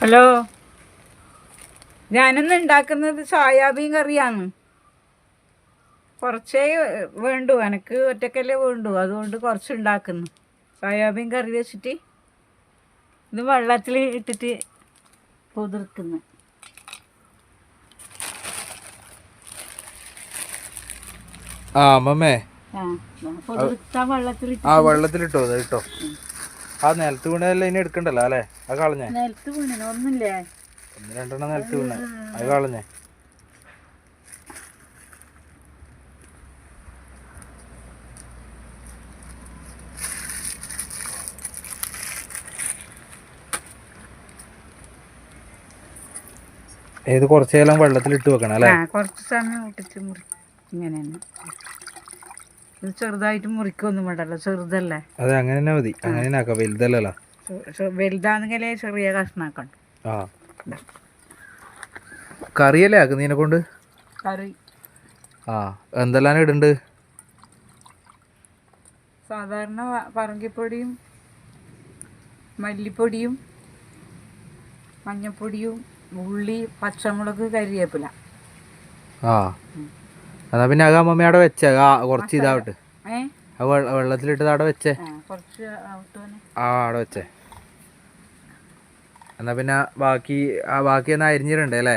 Hello, ഞാനിന്ന് ഉണ്ടാക്കുന്നത് soybean കറിയാണ്. കുറച്ചേ വേണ്ടു, എനിക്ക് ഒറ്റക്കല്ലേ വേണ്ടു, അതുകൊണ്ട് കുറച്ച് ഉണ്ടാക്കുന്നു. സോയാബീൻ കറി വെച്ചിട്ട് ഇത് വെള്ളത്തിൽ ഇട്ടിട്ട് കുതിർക്കുന്നു. അമ്മമ്മേ വെള്ളത്തിലിട്ടോ ഇട്ടോ. ആ നിലത്ത് വീണതല്ലേ ഇനി എടുക്കണ്ടല്ലോ അല്ലേ? അത് കളഞ്ഞേ. നിലത്ത് വീണ ഒന്നില്ലേ, 1-2 നിലത്ത് വീണേ, അത് കളഞ്ഞേ. ഏത് കുറച്ചു നേരം വെള്ളത്തിലിട്ട് വെക്കണം അല്ലേ? കുറച്ച് സമയം ഇട്ടിട്ട് ഇങ്ങനെ തന്നെ. ഇത് ചെറുതായിട്ട് മുറിക്കൊന്നും വേണ്ടല്ലോ, ചെറുതല്ലേ. അതെ, അങ്ങനെ തന്നെ മതി. അങ്ങനെ ആക്കാം, വലുതല്ലല്ലോ. വലുതാണെങ്കിലേ ചെറിയ കഷ്ണാക്കണം. ആ, കറിയല്ലേ ആക്കുന്നതിനെ കൊണ്ട്? കറി ആ, എന്തെല്ലാം ഇടുന്നുണ്ട്? സാധാരണ പറങ്കിപ്പൊടിയും മല്ലിപ്പൊടിയും മഞ്ഞപ്പൊടിയും ഉള്ളി, പച്ചമുളക്, കരിവേപ്പില. ആ, എന്നാ പിന്നെ അത് അമ്മമ്മ അവിടെ വെച്ചേ. കുറച്ച് ഇതാവട്ടെ. വെള്ളത്തിലിട്ടത് അവിടെ വെച്ചേ. കുറച്ച് അവിടെ വെച്ചേ. എന്നാ പിന്നെ ബാക്കി എന്നാ അരിഞ്ഞിടണ്ടേ അല്ലേ?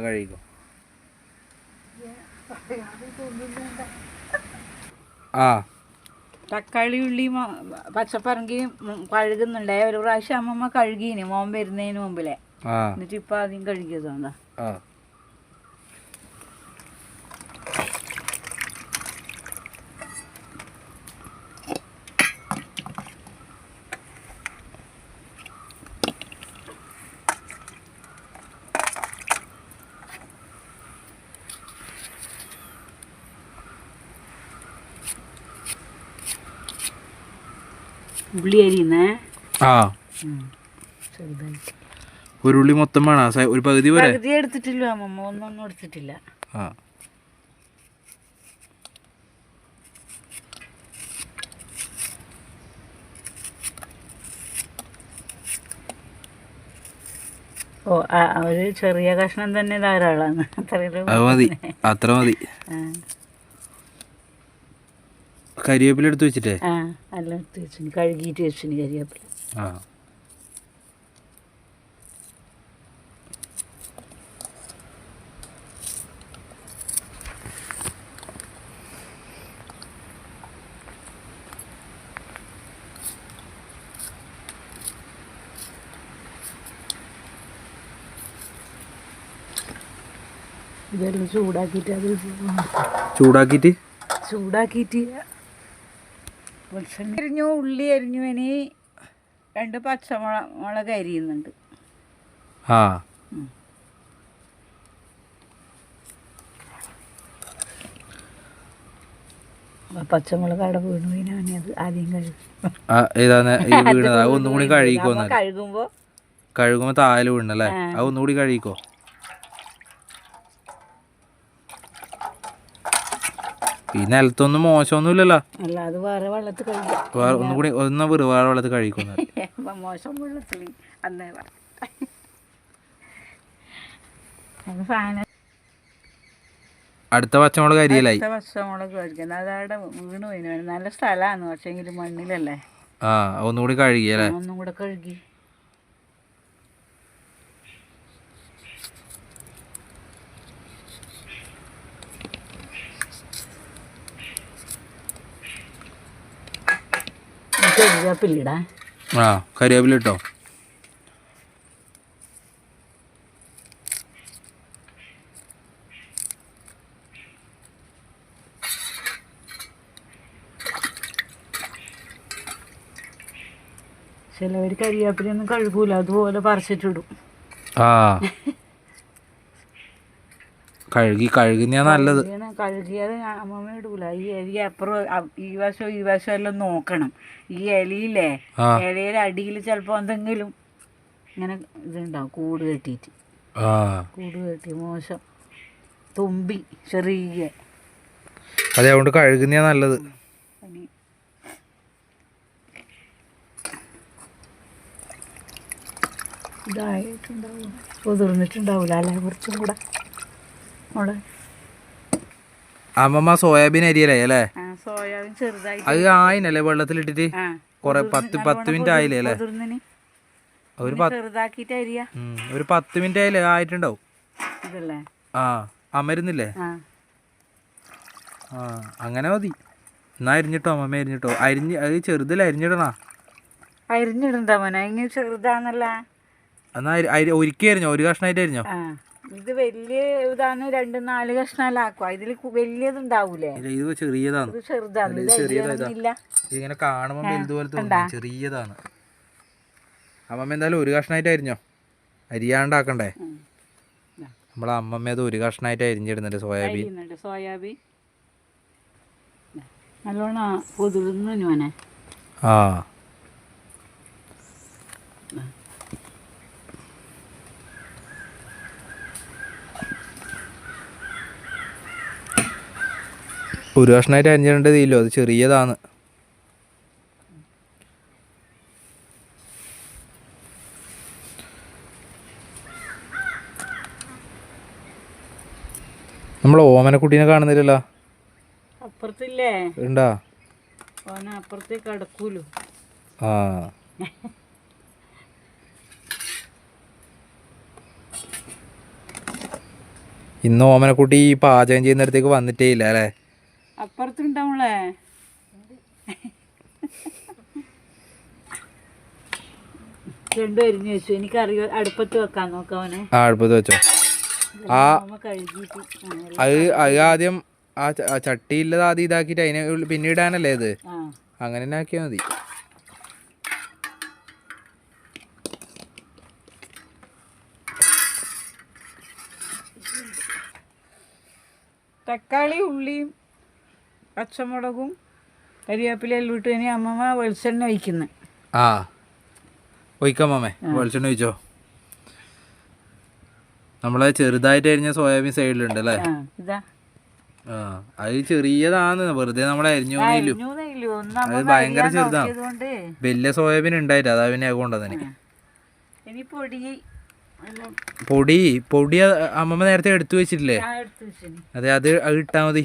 കഴിക്കും. തക്കാളി, ഉള്ളി, പച്ചപ്പറങ്കി കഴുകുന്നുണ്ടേ. ഒരു പ്രാവശ്യം അമ്മമ്മ കഴുകീന് മോൻ വരുന്നതിന് മുമ്പിലെ. എന്നിട്ട് ഇപ്പൊ ആദ്യം കഴുകിയതാ. ഉള്ളി അരിയുന്നേ. ഒരു ഉള്ളി മൊത്തം വേണം? ഒരു പകുതി എടുത്തിട്ടില്ല അമ്മമ്മ, ഒന്നും എടുത്തിട്ടില്ല. ഓ, ഒരു ചെറിയ കഷ്ണം തന്നെ ധാരാളാണ്. അത്ര മതി. കരിവേപ്പില എടുത്ത് വെച്ചിട്ടേ? എല്ലാം എടുത്ത് വെച്ചു, കഴുകിയിട്ട് വെച്ചു കരിവേപ്പില. ഇതെല്ലാം ചൂടാക്കിയിട്ട് അരിഞ്ഞു, ഉള്ളി അരിഞ്ഞു. ഇനി 2 പച്ചമുളക് അരിയുന്നുണ്ട്. പച്ചമുളക് അവിടെ വീണു. അത് ആദ്യം കഴുകുമ്പോ താഴെ വീണല്ലേ? അത് ഒന്നുകൂടി കഴുകിക്കോ. ഈ നിലത്തൊന്നും മോശമൊന്നുമില്ലല്ലോ. അല്ല, അത് വേറെ വെള്ളത്തിൽ ഒന്നുകൂടി വേറെ വെള്ളത്തിൽ കഴിക്കുന്നു. മോശം വെള്ളത്തിൽ അടുത്ത പച്ചമുളക് അരിയലായി. പച്ചമുളക് കഴിക്കുന്നത് അതവിടെ വീണ് പോയിന്. നല്ല സ്ഥലമാണ്, പക്ഷേ എങ്കിൽ മണ്ണിലല്ലേ. ഒന്നുകൂടി കഴുകിയല്ലേ? ഒന്നും കൂടെ കഴുകി. കരിവേപ്പിലിടാ. കരിവേപ്പില ഇട്ടോ. ചിലവർ കരിവേപ്പിലൊന്നും കഴുകൂല, അതുപോലെ പറിച്ചിട്ടിടും. കഴുകുന്ന നല്ലത്. കഴുകിയത് അമ്മമ്മ ഇടൂല. ഈ എലി അപ്പുറം ഈ വശം എല്ലാം നോക്കണം. ഈ ഇലയില്ലേ, ഇലയുടെ അടിയിൽ ചിലപ്പോൾ എന്തെങ്കിലും ഇങ്ങനെ ഇതുണ്ടാവും, കൂട് കെട്ടിയിട്ട്. കൂട് കെട്ടി മോശം, തുമ്പി ചെറിയ. അതുകൊണ്ട് കഴുകുന്ന നല്ലത്. ഇതായിട്ടുണ്ടാവും, കുതിർന്നിട്ടുണ്ടാവില്ല അല്ലേ? കുറച്ചും കൂടെ മോളെ. അമ്മമ്മ സോയാബീൻ അരിയലേ അല്ലേ? സോയാബീൻ ചെറുതായി അത് ആയിനല്ലേ വെള്ളത്തിലിട്ടിട്ട് കൊറേ 10 മിനിറ്റ് ആയില്ലേ അല്ലേ? ചെറുതാക്കിട്ട് അരിയ ഒരു 10 മിനിറ്റ് ആയില്ലേ? ആയിട്ടുണ്ടാവും ഇതല്ലേ? അമരുന്നില്ലേ? അങ്ങനെ മതി. എന്നാ അരിഞ്ഞിട്ടോ അമ്മമ്മ, അരിഞ്ഞിട്ടോ. അത് ചെറുതിൽ അരിഞ്ഞിടണ. അരിഞ്ഞിടണ്ട മോനെ, ഇങ്ങനെ ചെറുതാന്നല്ല. എന്നാ ഒരിക്കൽ അരിഞ്ഞോ? ഒരു കഷ്ണമായിട്ട് അരിഞ്ഞോ? ഇത് വലിയ ഇതാണ്, 2-4 കഷ്ണം ആക്കുക. ഇതില് വലിയതുണ്ടാവൂലേ? ഇത് ചെറിയതാണ്. ചെറുതാണ്, ഇങ്ങനെ കാണുമ്പോ വലുതുപോലെ തോന്നുന്നു, ചെറിയതാണ്. അമ്മമ്മ എന്തായാലും ഒരു കഷ്ണമായിട്ട് അരിഞ്ഞോ, അരിയാണ്ടാക്കണ്ടേ? നമ്മളെ അമ്മമ്മ അത് ഒരു കഷ്ണമായിട്ട് അരിഞ്ഞിടുന്നുണ്ട് സോയാബീൻ. സോയാബീൻ നല്ലോണം കുതിർന്നു മോനെ. ഒരു കഷ്ണമായിട്ട് അരിഞ്ഞിടേണ്ടതില്ലോ, അത് ചെറിയതാണ്. നമ്മൾ ഓമനക്കുട്ടീനെ കാണുന്നില്ലല്ലോ. അപ്പുറത്തില്ലേ? ഉണ്ടാ? അപ്പുറത്തേക്ക് അടക്കൂലോ. ഇന്ന് ഓമനക്കുട്ടി പാചകം ചെയ്യുന്നിടത്തേക്ക് വന്നിട്ടേ ഇല്ല അല്ലേ? അപ്പുറത്തുണ്ടാവുള്ളേ. രണ്ടും അരിഞ്ഞു വെച്ചു. എനിക്കറിയോ, അടുപ്പത്ത് വെക്കാൻ നോക്കാവനെ. അടുപ്പത്ത് വെച്ചോ. അത് ആദ്യം ചട്ടിയില്ലത് ആദ്യം ഇതാക്കിയിട്ട് അതിനെ പിന്നെ ഇടാനല്ലേ ഇത്? അങ്ങനെ തന്നെ ആക്കിയാൽ മതി. തക്കാളി, ഉള്ളിയും പച്ചമുളകും കരിവേപ്പിലെല്ലാം ഇട്ട് ഇനി അമ്മമ്മ വെളിച്ചെണ്ണ ഒഴിക്കുന്നു. ഒഴിക്കാമേ, വെളിച്ചെണ്ണ ഒഴിച്ചോ. നമ്മളെ ചെറുതായിട്ട് അരിഞ്ഞ സോയാബീൻ സൈഡിലുണ്ട് അല്ലേ? അത് ചെറിയതാണ്, വെറുതെ നമ്മളെ അരിഞ്ഞു. അത് ഭയങ്കര ചെറുതാണ്. വലിയ സോയാബീൻ ഉണ്ടായിട്ട് അതാ പിന്നെ കൊണ്ടുവന്നെ. പൊടി അമ്മമ്മ നേരത്തെ എടുത്തു വെച്ചിട്ടില്ലേ? അതെ, അത് ഇട്ടാ മതി.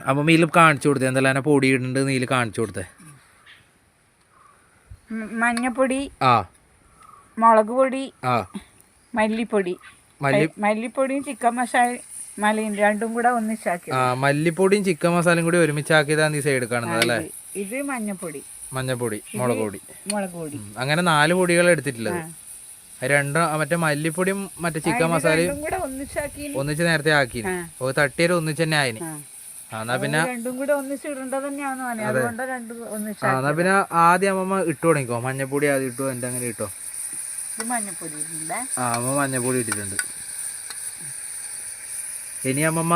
അമ്മമ്മ ഇതിൽ കാണിച്ചു കൊടുത്തേ എന്തെല്ലാം പൊടി ഇടുന്നുണ്ട്, നീല് കാണിച്ചു കൊടുത്തേ. മഞ്ഞപ്പൊടി, മുളക് പൊടി, മല്ലിപ്പൊടി. മല്ലിപ്പൊടിയും ചിക്കൻ മസാലയും രണ്ടും കൂടെ ഒന്നിച്ചാക്കി. മല്ലിപ്പൊടിയും ചിക്കൻ മസാലയും കൂടി ഒരുമിച്ചാക്കിയതാണ് ഈ സൈഡ് കാണുന്നത് അല്ലേ? ഇത് മഞ്ഞപ്പൊടി, മുളക് പൊടി, അങ്ങനെ 4 പൊടികൾ എടുത്തിട്ടുള്ളത്. മറ്റേ മല്ലിപ്പൊടിയും മറ്റേ ചിക്കൻ മസാലയും ഒന്നിച്ച് നേരത്തെ ആക്കി. തട്ടിയൊരു ഒന്നിച്ച് തന്നെ ആയിന്. എന്നാ പിന്നെ എന്നാ പിന്നെ ആദ്യം അമ്മമ്മ ഇട്ടു തുടങ്ങിക്കോ. മഞ്ഞപ്പൊടി ആദ്യം ഇട്ടു, എന്റെ അങ്ങനെ ഇട്ടോ. അമ്മ മഞ്ഞപ്പൊടി ഇട്ടിട്ടുണ്ട്. ഇനി അമ്മമ്മ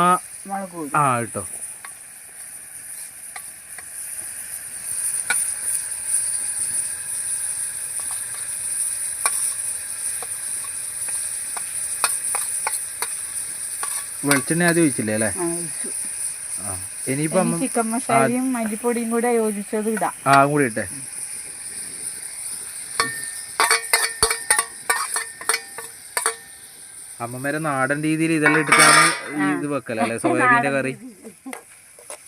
ഇട്ടോ. വെളിച്ചെണ്ണ ആദ്യം ഒഴിച്ചില്ലേ അല്ലേ? ഇനിയിപ്പം ചിക്കൻ മസാലയും മല്ലിപ്പൊടിയും കൂടെ യോജിച്ചത് ഇടാം. കൂടി ഇട്ടേ. അമ്മമ്മേരെ നാടൻ രീതിയിൽ ഇതെല്ലാം ഇട്ടിട്ടാണ് ഇത് വെക്കലല്ലേ സോയാബീൻ്റെ കറി?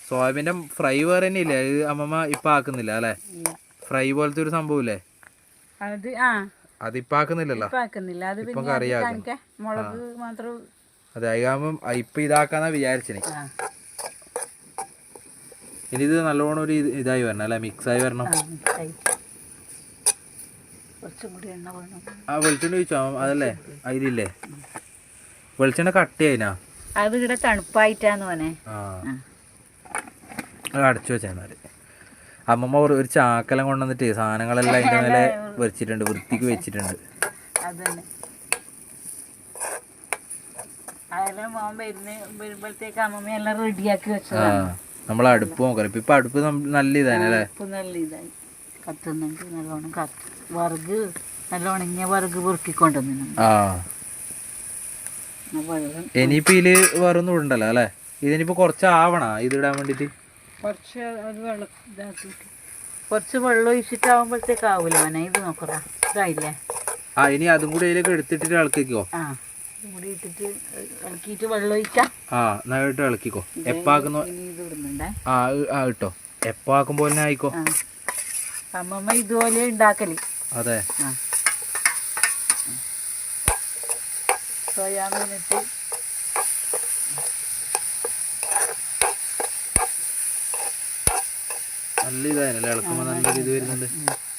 സോയാബീൻ്റെ ഫ്രൈ വേറെ തന്നെ ഇല്ലേ? അത് അമ്മമ്മ ഇപ്പം ആക്കുന്നില്ല അല്ലേ? ഫ്രൈ പോലത്തെ ഒരു സംഭവം ഇല്ലേ? അതിപ്പം ആക്കുന്നില്ലല്ലോ. ഇപ്പം കറിയാക്കും. അതെ, അതാകുമ്പം ഇപ്പം ഇതാക്കാന്നാ വിചാരിച്ചിന്. ഇനി ഇത് നല്ലോണം ഒരു ഇതായി വരണം അല്ലേ? മിക്സായി വരണം. വെളിച്ചെണ്ണ ഒഴിച്ചോ അതല്ലേ? അതിലില്ലേ വെളിച്ചെണ്ണ കട്ടിയായിനാ? അത് ഇവിടെ തണുപ്പായിട്ടാന്ന് പറഞ്ഞേ. അടച്ചു വെച്ചാൽ അമ്മമ്മ ഒരു ചാക്കെല്ലാം കൊണ്ടുവന്നിട്ട് സാധനങ്ങളെല്ലാം അതിൻ്റെ മേലെ വെച്ചിട്ടുണ്ട്, വൃത്തിക്ക് വെച്ചിട്ടുണ്ട്. നമ്മൾ അടുപ്പ് നോക്കാം. ഇപ്പൊ അടുപ്പ് നല്ല ഇതാണല്ലേ? നല്ല ഇതായി കത്തുന്നുണ്ട് നല്ലോണം. വറുക് നല്ല ഉണങ്ങിയ വറുക് പൊറുക്കിക്കൊണ്ടുവന്നു. ഇനിയിപ്പോ ഇതില് വേറൊന്നും ഇടണ്ടല്ലോ അല്ലേ? ഇതിനിപ്പോ കുറച്ച് ആവണ ഇതിടാൻ വേണ്ടിട്ട്? കുറച്ച് അത് വെള്ളം ഇതാക്കിട്ട് കുറച്ച് വെള്ളം ഒഴിച്ചിട്ടാവുമ്പോഴത്തേക്കാവൂല മോനെ. ഇത് നോക്കറ, ഇതായില്ലേ? ആ ഇനി അതും കൂടി അതിലേക്ക് എടുത്തിട്ട് ഇളക്കിക്കോ. ആ കൂടി ഇട്ടിട്ട് ഇളക്കിയിട്ട് വെള്ളം ഒഴിക്കാം. ആ നന്നായിട്ട് ഇളക്കിക്കോ. എപ്പാക്കുന്ന ഇത് ഇടുന്നുണ്ടേ. ആ ഇട്ടോ. എപ്പോ ആക്കുമ്പോ തന്നെ ആയിക്കോ. അമ്മമ്മ ഇതുപോലെ ഉണ്ടാക്കല്. അതെ. സോയാബീൻ ഇട്ട് നല്ല ഇതായല്ലേ ഇളക്കുമ്പോ നല്ല ഇത് വരുന്നുണ്ട്.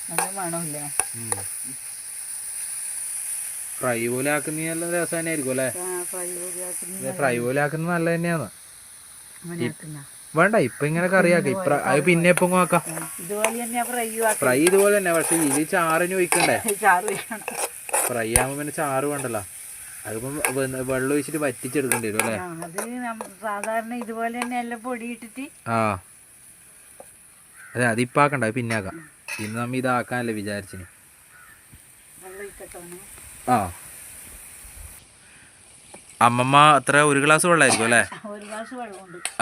നല്ല മണമില്ലേ? ഫ്രൈ പോലെ ആക്കുന്ന നല്ല രസം തന്നെ ആയിരിക്കും അല്ലേ? ഫ്രൈ പോലെ ആക്കുന്നത് നല്ല തന്നെയാണ്. വേണ്ട ഇപ്പൊ ഇങ്ങനെ കറിയാക്കാം. അത് പിന്നെ എപ്പം നോക്കാം. ഫ്രൈ ഇതുപോലെ തന്നെ. പക്ഷെ ഇത് ചാറിന് ഒഴിക്കണ്ടേ? ഫ്രൈ ആകുമ്പോ പിന്നെ ചാറ് വേണ്ടല്ലോ. അതിപ്പം വെള്ളം ഒഴിച്ചിട്ട് വറ്റിച്ചെടുക്കേണ്ടി വരും അല്ലേ? സാധാരണ ഇതുപോലെ തന്നെ എല്ലാം പൊടി ഇട്ടിട്ട്. ആ അതെ അതിപ്പാക്കണ്ട, അത് പിന്നെ ആക്കാം. ഇന്ന് നമ്മ ഇതാക്കാനല്ലേ വിചാരിച്ചിന്. ആ അമ്മമ്മ അത്ര 1 ഗ്ലാസ് വെള്ളമായിരിക്കും അല്ലേ?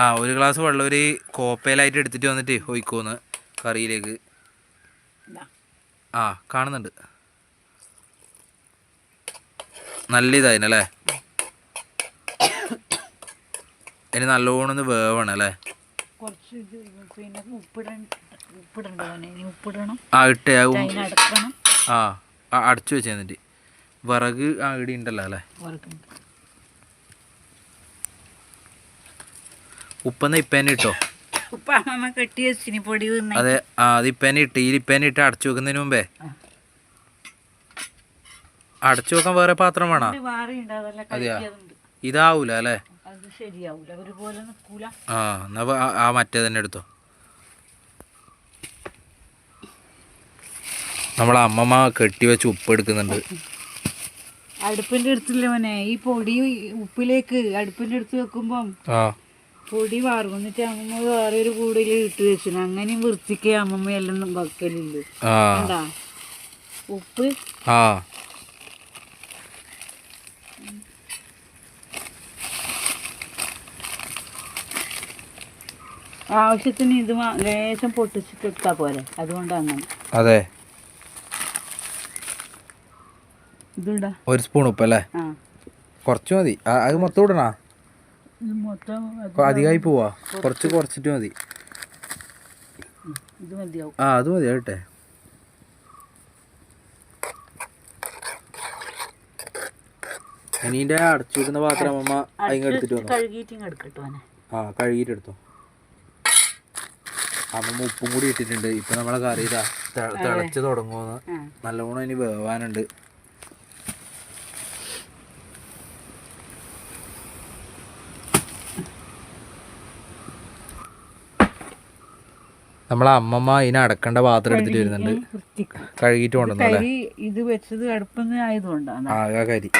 ആ 1 ഗ്ലാസ് വെള്ളം ഒരു കോപ്പയിലായിട്ട് എടുത്തിട്ട് വന്നിട്ട് ഒഴിക്കൂന്ന് കറിയിലേക്ക്. ആ കാണുന്നുണ്ട്. നല്ല ഇതായിരുന്നല്ലേ? ഇനി നല്ലോണം ഒന്ന് വേവണം അല്ലേ? ആ ഇട്ടേ ആ അടച്ചു വെച്ച് എന്നിട്ട് വിറക് ഇവിടെ ഉണ്ടല്ലോ അല്ലേ? ഉപ്പെന്നാ ഇപ്പേനെ ഇട്ടോ. അതെ അത് ഇപ്പേനെ ഇട്ട് ഈ ഇപ്പേനെ ഇട്ട് അടച്ചു വെക്കുന്നതിന് മുമ്പേ അടച്ചു വെക്കാൻ വേറെ പാത്രം വേണോ? അതെയാ ഇതാവൂല അല്ലേ? ആ എന്നാ ആ മറ്റേ തന്നെ എടുത്തോ. നമ്മളെ അമ്മമ്മ കെട്ടി വെച്ച് ഉപ്പ് എടുക്കുന്നുണ്ട്. അടുപ്പിന്റെ അടുത്തില്ലേ മോനെ, ഈ പൊടി ഉപ്പിലേക്ക് അടുപ്പിന്റെ അടുത്ത് വെക്കുമ്പം പൊടി വാറും. എന്നിട്ട് അമ്മമ്മ വേറെ ഒരു കൂടുതൽ ഇട്ട് വെച്ചു. അങ്ങനെയും വൃത്തിക്ക് അമ്മമ്മ എല്ലാം വെക്കലുണ്ട്. ഉപ്പ് ആവശ്യത്തിന് ഇത് ലേശം പൊട്ടിച്ചിട്ടാ പോലെ. അതുകൊണ്ട് അങ്ങനെ. അതെ ഇതിടാ 1 സ്പൂൺ ഉപ്പ് അല്ലേ? കുറച്ച് മതി. അത് മൊത്തം ഇടണോ? അധികമായി പോവാ. കുറച്ചിട്ട് മതി. ആ അത് മതി കേട്ടെ. ഇനീൻ്റെ അടച്ചു വെക്കുന്ന പാത്രം അമ്മ അതിങ്ങ് എടുത്തിട്ട് വന്നു. ആ കഴുകിയിട്ട് എടുത്തോ. അമ്മ ഉപ്പും കൂടി ഇട്ടിട്ടുണ്ട്. ഇപ്പൊ നമ്മളെ കറി ഇതാ തിളച്ച് തുടങ്ങുമെന്ന്. നല്ലോണം ഇനി വേവാനുണ്ട്. നമ്മളെ അമ്മമ്മ ഇതിനെ അടക്കേണ്ട പാത്രം എടുത്തിട്ട് വരുന്നുണ്ട്. കഴുകിയിട്ട് കൊണ്ടുവന്നല്ലേ? ഇത് വെച്ചത് അടുപ്പെന്ന് ആയതുകൊണ്ടാണ്. ആ കരി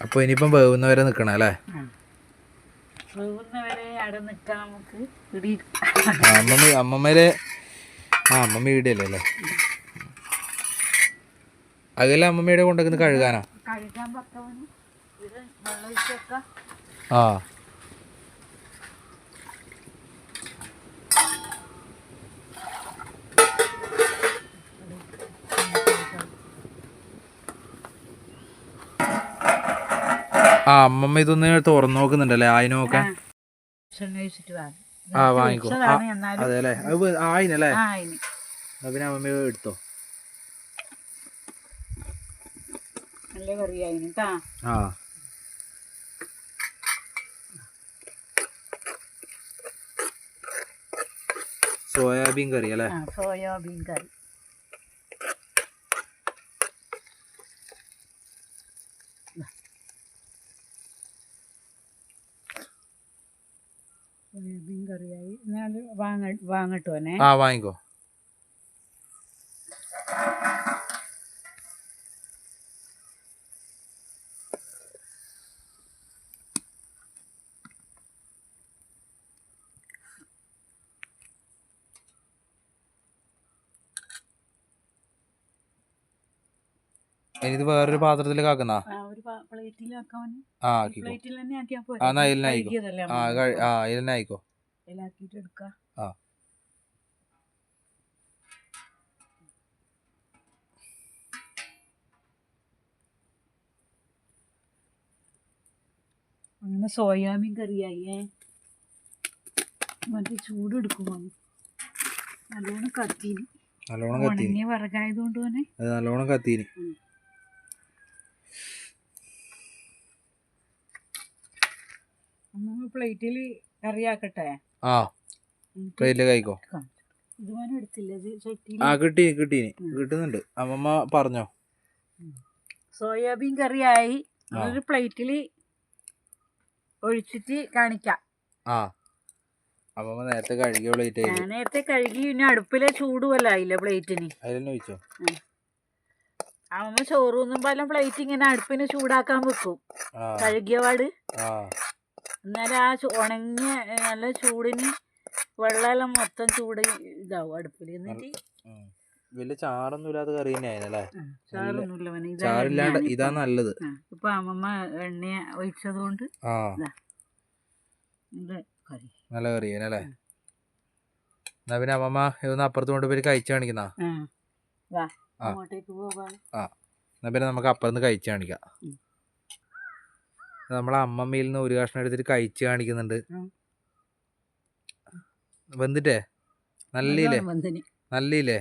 അപ്പൊ ഇനിയിപ്പം വേവുന്നവരെ നിക്കണം അല്ലേ? അമ്മമ്മേരെ അമ്മമ്മ ഇവിടെയല്ലേ അല്ലേ? അതെല്ലാം അമ്മമ്മയുടെ കൊണ്ടുവന്ന് കഴുകാനാ? ആ അമ്മമ്മ ഇതൊന്ന് തുറന്നു നോക്കുന്നുണ്ടല്ലേ ആയിനൊക്കെ? ആ വാങ്ങിക്കോ. അതെ അല്ലേ? ആയിനല്ലേ? പിന്നെ അമ്മമ്മ എടുത്തോ. ആ സോയാബീൻ കറി അല്ലേ? സോയാബീൻ കറി. സോയാബീൻ കറിയായി. വാങ്ങട്ടോനെ? ആ വാങ്ങിക്കോ. ഇനി ഇത് വേറൊരു പാത്രത്തിലേക്ക് ആക്കുന്ന? ഒരു പ്ലേറ്റിലാക്കാൻ ആ ആക്കിക്കോ. പ്ലേറ്റിൽ തന്നെ ആക്കിയാൽ ആ എന്നാ അതിലായിക്കോ. കഴുകിയതല്ലേ ആ അതിലെന്നെ ആയിക്കോ. അതിലാക്കിയിട്ട് എടുക്കാം. ആ അങ്ങനെ സോയാബീൻ കറിയായി. മറ്റേ ചൂട് എടുക്കുമോ നല്ലോണം കത്തീന്. നല്ലോണം കത്തീനി. ഉണങ്ങിയ വിറകായതുകൊണ്ട് തന്നെ അത് നല്ലോണം കത്തീനി. പ്ലേറ്റിൽ കറിയാക്കട്ടെ. ആ പ്ലേറ്റിലേക്ക് ആയിക്കോ. ഇതുപോലെ എടുത്തില്ല ഇത് ചട്ടിയിൽ. ആ കിട്ടുന്നുണ്ട്. അമ്മമ്മ പറഞ്ഞോ. സോയാബീൻ കറിയായി. ഒരു പ്ലേറ്റിൽ ഒഴിച്ചിട്ട് കാണിക്കാം. ആ അമ്മമ്മ നേരത്തെ കഴുകിയ പ്ലേറ്റ്. ഞാൻ നേരത്തെ കഴുകി. പിന്നെ അടുപ്പിലെ ചൂടുമല്ല ആയില്ല പ്ലേറ്റിന്. അതിലെന്നെ ഒഴിച്ചോ. അമ്മ ചോറൊന്നും പല പ്ലേറ്റ് ഇങ്ങനെ അടുപ്പിന് ചൂടാക്കാൻ വെക്കും കഴുകിയ പാട്. എന്നാലും ആ ഉണങ്ങിയ നല്ല ചൂടിന് വെള്ളമെല്ലാം മൊത്തം ചൂട് ഇതാവും അടുപ്പിൽ. എന്നിട്ട് വലിയ ചാറൊന്നും ഇല്ലാത്ത കറി തന്നെയായിരുന്നല്ലേ. ചാറൊന്നുമില്ല. ചാറില്ലാണ്ട് ഇതാ നല്ലത്. ഇപ്പൊ അമ്മമ്മ എണ്ണ ഒഴിച്ചത് കൊണ്ട് നല്ല കറിയല്ലേ. എന്നാ പിന്നെ അമ്മമ്മ ഇതൊന്ന് അപ്പുറത്ത് കൊണ്ട് പോയി കഴിച്ചു കാണിക്കുന്ന. അങ്ങോട്ടേക്ക് പോകാം. എന്നാ പിന്നെ നമുക്ക് അപ്പുറത്ത് കഴിച്ചു കാണിക്കാം. നമ്മളെ അമ്മമ്മയിൽ നിന്ന് ഒരു കഷ്ണം എടുത്തിട്ട് കഴിച്ചു കാണിക്കുന്നുണ്ട്. വന്നിട്ടേ നല്ലില്ലേ.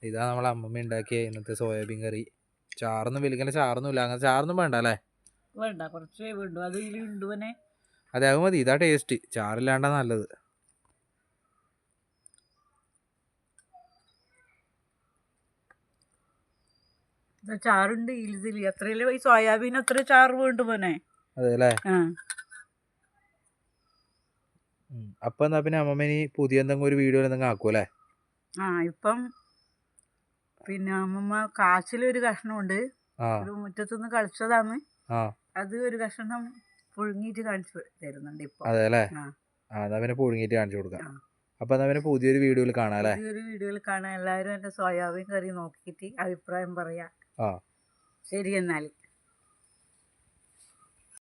ഇതാ നമ്മളെ അമ്മമ്മ ഉണ്ടാക്കിയ ഇന്നത്തെ സോയാബീൻ കറി. ചാറൊന്നും വലിക്കല. ചാറൊന്നും ഇല്ല. അങ്ങനെ ചാറൊന്നും വേണ്ട അല്ലേ. വേണ്ട, കുറച്ചേ വേണ്ടു. അതിലുണ്ടുവനെ അതെ അത് മതി. ഇതാ ടേസ്റ്റ്. ചാറില്ലാണ്ടാ നല്ലത്. ചാറുണ്ട് ഇതിൽ. അത്രയല്ലേ ഈ സോയാബീൻ അത്ര ചാറ് വേണ്ടു പോനെ. അതെ അല്ലേ. അപ്പൊ എന്നാ പിന്നെ അമ്മമ്മ ഇനി പുതിയ എന്തെങ്കിലും ഒരു വീഡിയോ എന്തെങ്കിലും ആക്കുമല്ലേ. ഇപ്പം പിന്നെ അമ്മമ്മ കാച്ചിലൊരു കഷ്ണമുണ്ട്. ഒരു മുറ്റത്തുനിന്ന് കളിച്ചതാണ്. അത് ഒരു കഷ്ണം പുഴുങ്ങിയിട്ട് കാണിച്ചു തരുന്നുണ്ട് ഇപ്പൊ. അതെ അല്ലേ. എന്നാ പിന്നെ പുഴുങ്ങിയിട്ട് കാണിച്ചു കൊടുക്കാം. അപ്പൊ എന്നാ പിന്നെ പുതിയൊരു വീഡിയോയിൽ കാണാം അല്ലേ. എല്ലാവരും എന്റെ സോയാബീൻ കറി നോക്കിയിട്ട് അഭിപ്രായം പറയാ. ശരി എന്നാൽ.